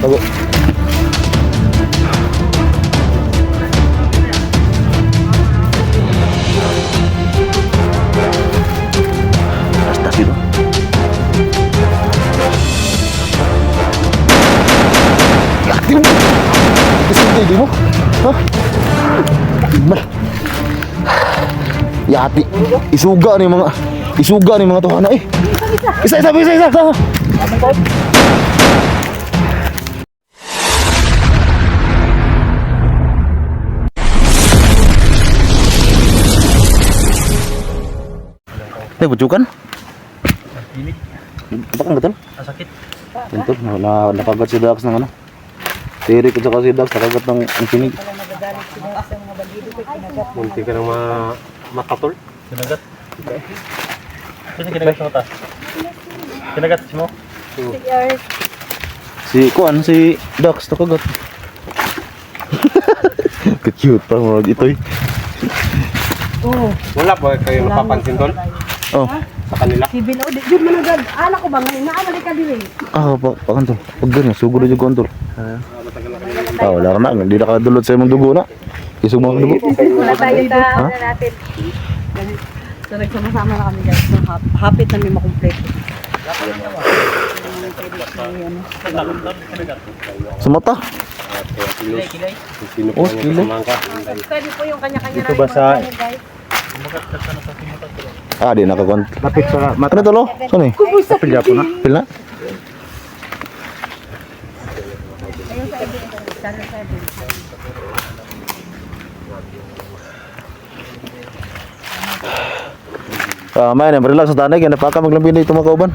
Tago. Tas itu. Yakin? Kesunti di mo? Hah? Mal. Yati. Isuga nih mga tuhana eh. Isa. Ini bujukan? Dinig. Apa kan betul? Sakit. Betul. Nakagat si Dax ng ano. Tirik at saka si Dax nakagat ng tinig. Munti ka nang makatol. Kinagat. Sino kinagat sa mata? Kinagat mo? Si Dax nakagat. Cute pa mo ito eh. Wala ba kayo napapansin tol? Oh. Sa kanila? Si Bin, yun managad. Anak ko ba ngayon? Naamali ka din eh. Pakantol. Pag ganyan, sugod na yung kontol. Wala ka na. Hindi na kadulot sa imong dugo na. Isog mga dugo. Wala tayo na natin. So nagsama-sama na kami guys. So, hapit na may makumpleto. Sa mata. Kilay. Sino Oh, pa kilay. yung ka? Pwede po yung kanya-kanya Dito ba sa- guys. Di nakakont. Lapit sa mata. Ano to lo? Saan eh? Pilya po na. Pil na? Ayun sa Edwin. Sana sa Edwin. Mayan, relax sa tanay. Kaya napaka maglambinig ito mga kauban.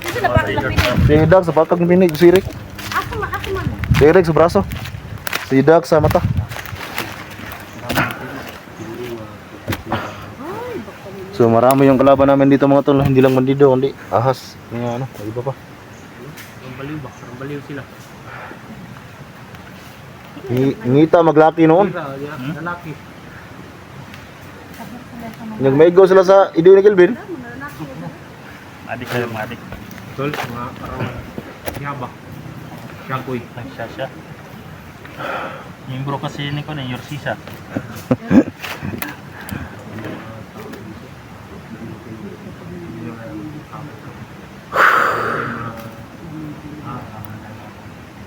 Kasi napakit lang pinag. Si Dax sa pakag maglambinig. Si Rick. Ako man. Si Rick sa braso. Si Dax sa mata. So marami yung kalaban namin dito mga tol. Hindi lang bandido, hindi ahas. Yung ano, iba pa. Baliw sila. Ngita maglaki noon. Lalaki. Nagmaigo sila sa Idio ni Kelvin. Adik kayo mga adik. Tol, mga parang yabak. Syakoy. Siya. Yung bro kasi ni ko na Yorsisa.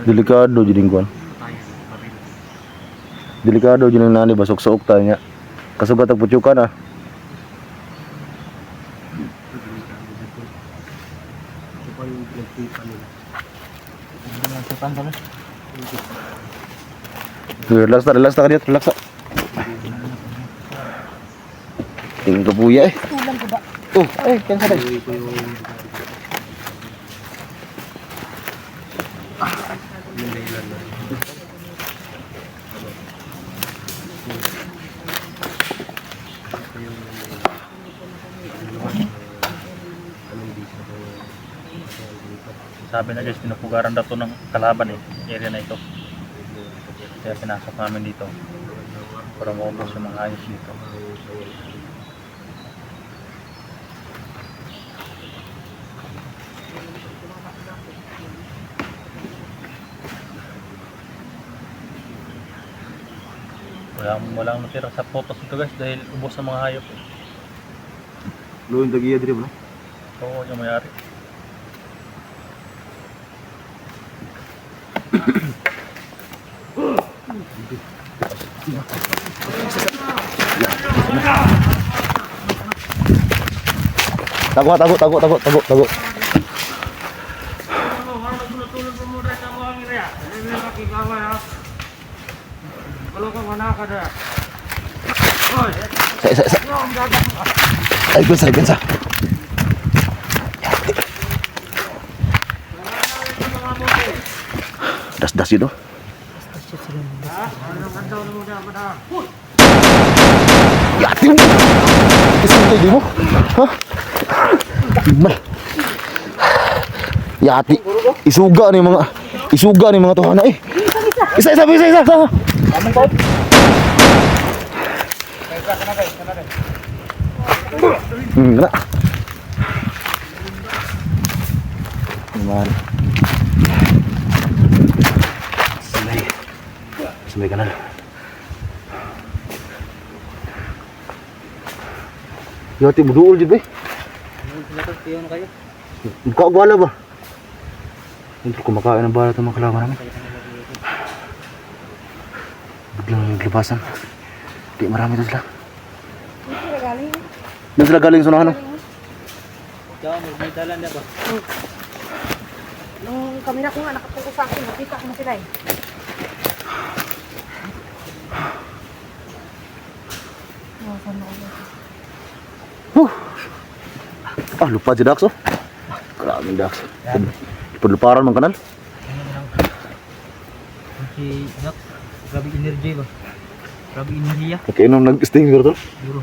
Delikado juding kuan. Delikado juding nani basok sa ukta niya. Kasugat ang putyukan ah. Relax na ka dito, relax na. Tingin ko puya eh. Tulang ko ba? Oh, kaya sa tayo. Sabi na guys, pinupugaran daw to ng kalaban area na ito. Kaya pinasok namin dito para maubos yung mga ayos dito. Walang natira sa photos nito guys dahil ubos ng mga hayop. Luin tagiya diri ba? Oo, yung mayari. Tago. Sa. Ay, bensa. Das itu. Yakin? Kesunti di mo? Hah? Mal. Yati. Isuga nih mga tuhana eh. Isa. Gana. Naman. Samay kanal. Yati buduol jud ba? Buka bala ba? Hindi kumakain ng bala itong mga kalaban namin. Biglang naglabasan. Di marami doon sila. Doon sila galing sa unahan, no? Nung kami na ko nga nakapunta sa akin, nakita ko na sila eh. Ah, lupa si Dax, oh. Maraming Dax. Ipudluparan mang kanal. Si Nak, grabe energy ba? Grabe energy ya. Kainom nag-stinger to. Siguro.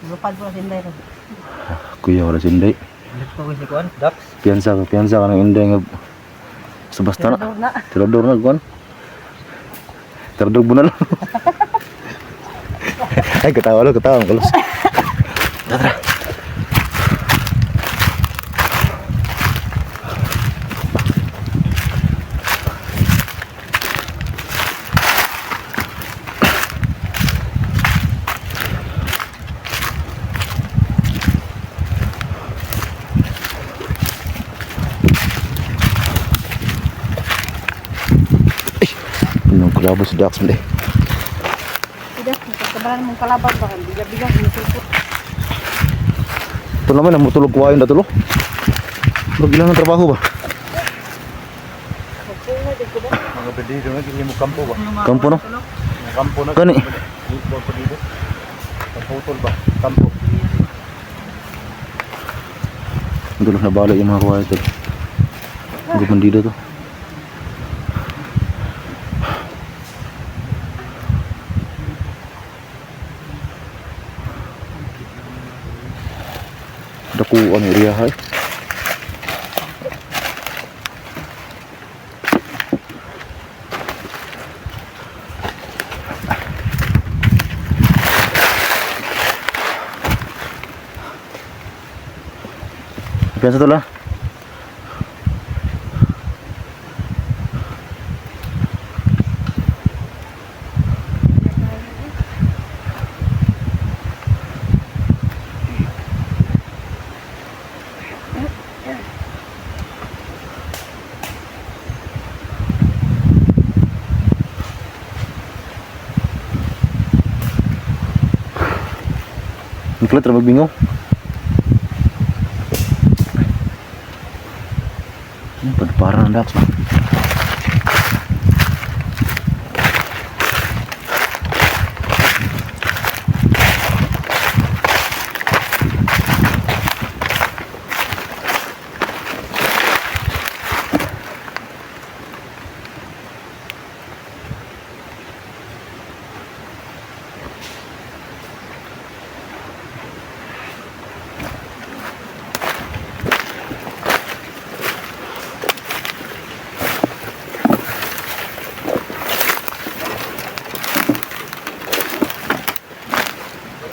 Lupad po si Inday. Kuya wala si Inday. Ulit pa ko si Kuan, Dax. Piyansa ka ng Inday nga. Sa basta na. Na. Tirador na, kuan. Tirador mo na lang. Ay, katawa lang, katawa. Kalos. Tara. Nung kulabo si Dax mo Tidak, kabalan mong kalaban ba? Biga-biga, sinusupot. ito naman, namutulog kuwain na tulo. Magilang ng trabaho ba? Mga bandido nga, hindi mo kampo ba? Kampo no? Mga kampo na. Kani. Mga bandido. Kamputol ba? Kampo. Tulog na bala yung mga kuwain ito. Ang bandido to. Dakuan area hay. Piyansa to lah. Niklat ra magbingaw. Parang Dax ba?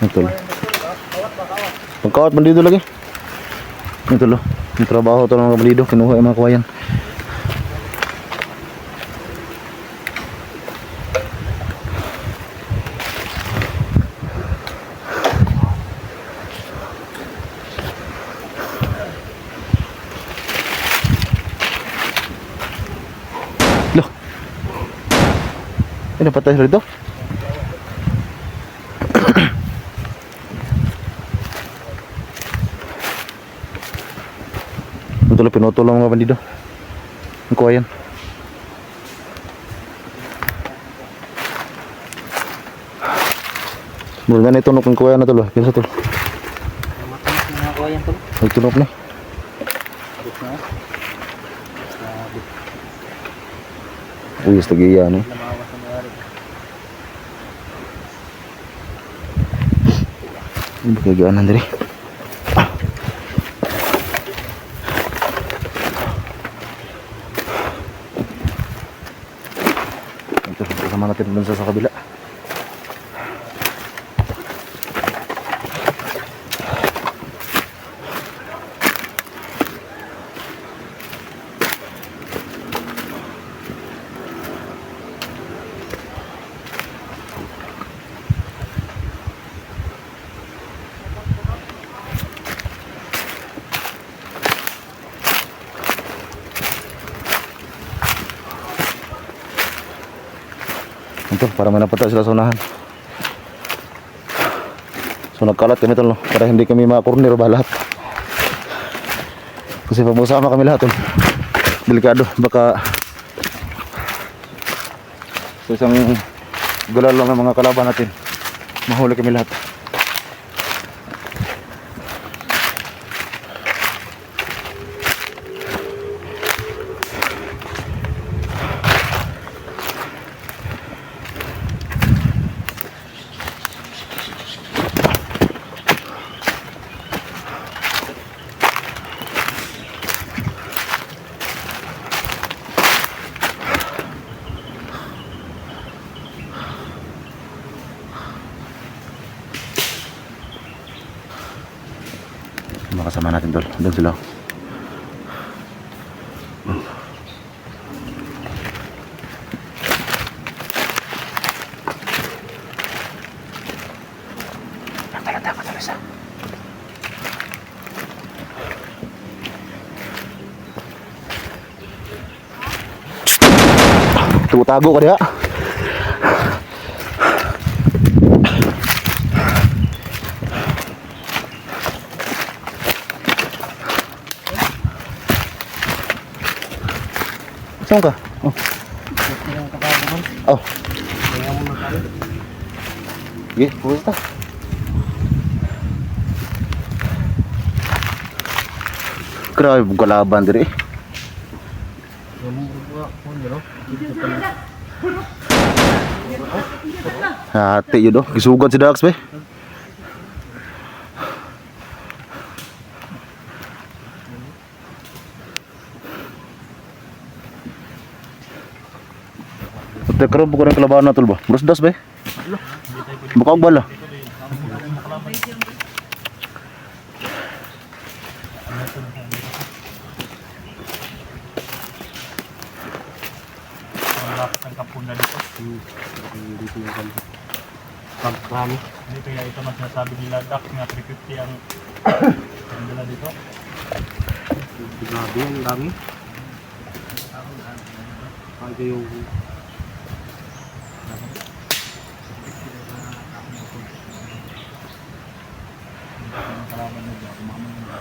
Ito lo. Pagkawat bandido lagi. Ito lo. Yung trabaho to ng mga bandido. Kinuha yung mga kawayan. Loh. Ini patah dito. Ito pinutol lang mga bandido. Ang kuwayan. Mula na itunok ng kuwayan na tulo. Pinsa tulo. Matamis na mga kuwayan to. Nagtunok na. Abot na. Uy, stagiya no. Lamawas na mayari. Hindi kagaanan diri. Ito, kasama natin dun sa kabila. Ito, para may napunta sila sa unahan. So nagkalat kami tol, no? Para hindi kami ma-corner ba lahat. Kasi pag masama kami lahat tol, delikado, baka sa isang gulal lang ng mga kalaban natin, mahuli kami lahat. Mga kasama natin tol, doon sila. Nakalata ko tol isa. Tutago ka diha. Saan ka? Oh. Oh. Sige, pumunta. Grabe, kalaban diri. Hati yun do, gisugad si Dax be. Ito karon po ko rin kalabahan na tol ba? Brusdas be? Bukag bala. Malapit ang kapunan dito. Dito yung pagkami. Hindi kaya ito mas nasabi nila Dax nga 350 ang nila dito. Grabe yan, dami. Kaya yung Kalaban nila, kumama nila.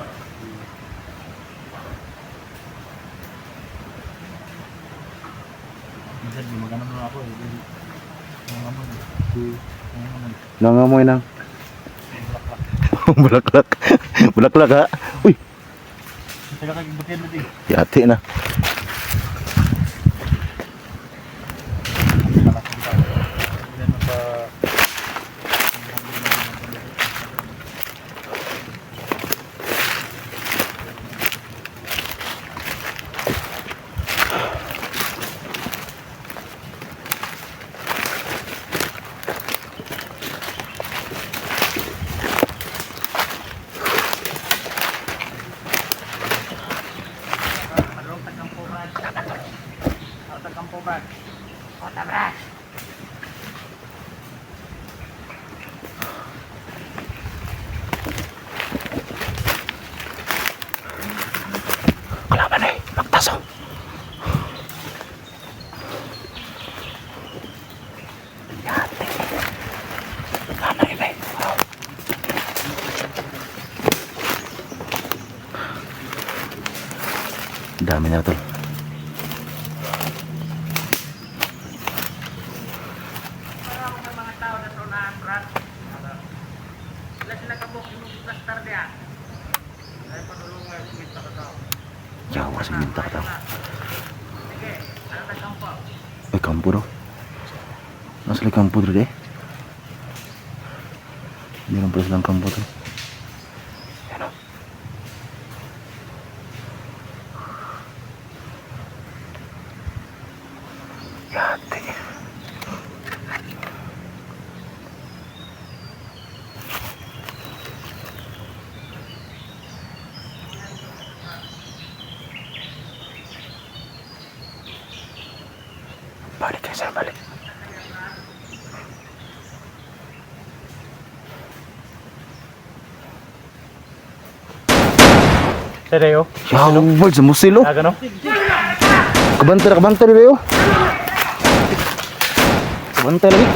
Minsan, magano na ako eh. Nangamoy nang. Bulaklak. Bulaklak ha. Uy, Teka kag bukid mo di. yati na. Kalaban eh, magtaso. Yati. Ano iba eh. Wow. Dami na tol. Jawa sa minta ka tao. Ay, kampo daw. Nasa lang kampo doon eh. Hindi lang pala silang kampo doon. Yan o. Yate. Balik kayo sir, balik. Seryo? Yawal, sa musil oh. Gano? Kabantay rin oh. Kabantay lagi.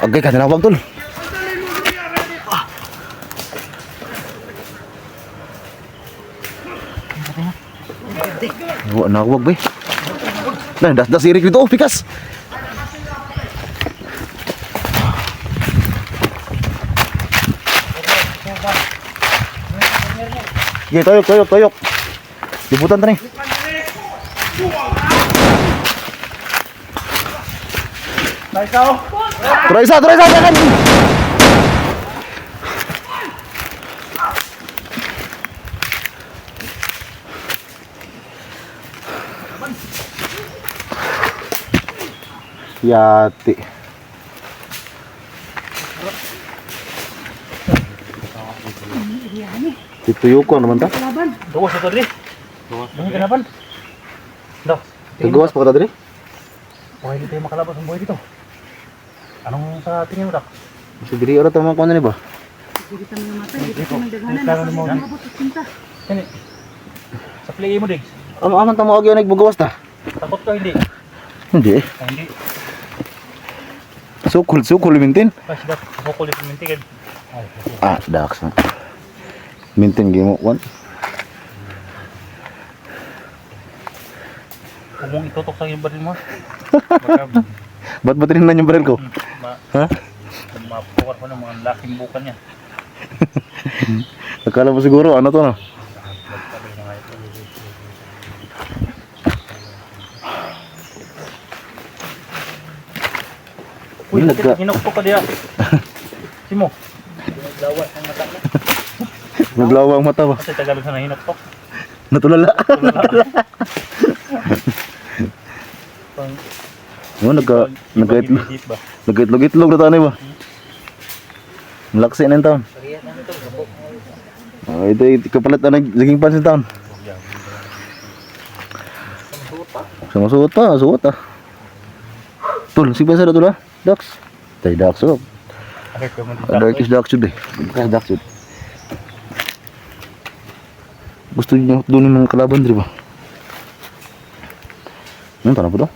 Okay, kaya tinawag tol. Wala nawag ba eh. Nah, das irik dito oh, pikas. Sige, toyok. Libutan ta ni. Turay isa, jangan. Yati. Dituyuko naman ta. Gawas ito dali. Dali kalaban. Dah. Kagawas pa ka ta diri? Buhay dito yung makalabas ng buhay dito. Anong sa tingin mo, Dak? Sa diri ora ta man kuno ni ba? Hindi kami namatay. Hindi kami nagdaghanan. Nakabot sa sinta. Kani. Sa play mo, Diggs. Aman ta mo agi nagbugawas ta. Takot ka hindi? Hindi. Ay, hindi. Sukul mintin. Kasi Dak, kukulit yung mintigid. Ah, daks. Mintin gi mo wan. Kung mong itutok sa yung baril mo. Baka Ba't ba tinignan yung baril ko? Ha? mapukar ko ng mga laking bukan niya. Akala mo siguro ano to no? Uy, Nagka- hinuktok ka diya. Simo. Lawas ang mata mo. Naglawa ang mata ba? Kasi Tagalog sa nahinuktok. Natulala. Pang Oh, ibig ba? nagaitlog na tanay ba? Laksi na yung taon. Oh, ito kapalit na naging pansin taon. Sumusot pa. Tul, si Bansa na tul ha? Dax. Tay Dax oh. Darkish Dax yun eh. Darkish Dax yun. Gusto niyo doon yung mga kalaban di ba? Tanong po to?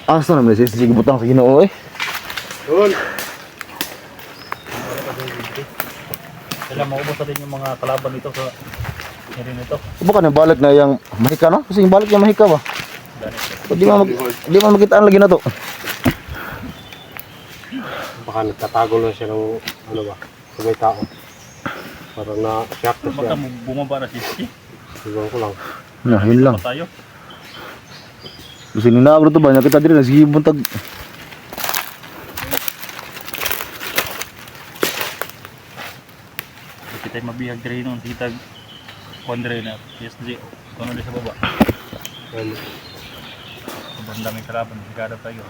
Asa na may sige butang sa Ginoo eh. Doon. Kailangan maubos na din yung mga kalaban dito sa area nito. Baka na balik na yung mahika no? Kasi yung balik yung mahika ba? Di mo makitaan lagi na to. Baka nagtatago lang siya ng ano ba, sa may tao. Parang na-shock na siya. Baka bumaba na si Ski. Siguro ko lang. Na, yun lang. Pa tayo. Kasi ninagro to ba? Nakita din nagsihibon tag. Hindi tayo mabihag diri noon. Kita kondre na. Yes, di. Kuno di sa baba. Yan. Sobrang daming kalaban. Sigada tayo.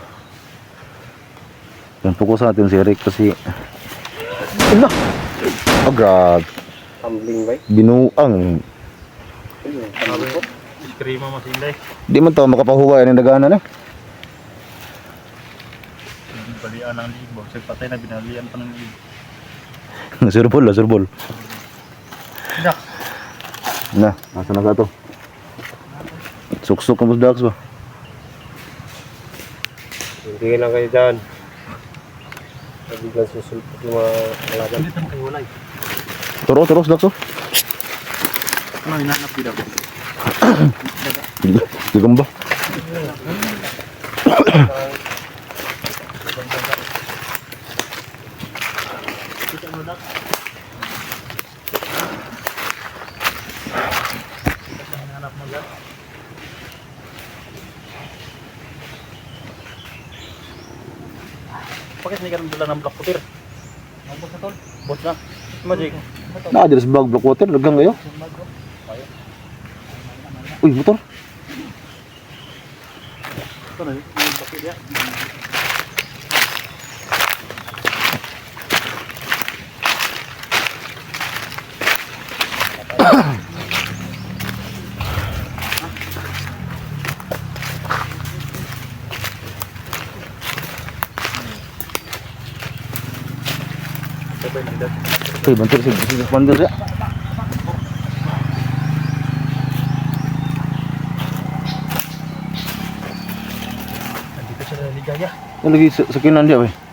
Yan fokus natin si Eric kasi. Ano? Oh grabe. Tumbling ba? Binuang. Sabi ko. Krima mas inday. Di man to makapahuwa yan yung daganan eh. Balian ng libo. Kasi patay na binalian pa ng libo. Surbol. Dak. Na, nasa na ka to? Suksok ang Dax ba? Hindi lang kayo dyan. Biglang susulpot yung mga kalaban. Hindi naman kayo walay. Turos Dax oh. Ano hinanap dito? Gagamba. Bakit hindi ka nang dala ng black putir? Mabos na tol. Bos na. Magic. Nakadiri sa vlog water, lagang kayo. Uy, motor. Ito na yung bakit yan. Uy, bantu si Commander ya. Nandito siya na ligaya. Yung lagi sa kinan dia, weh.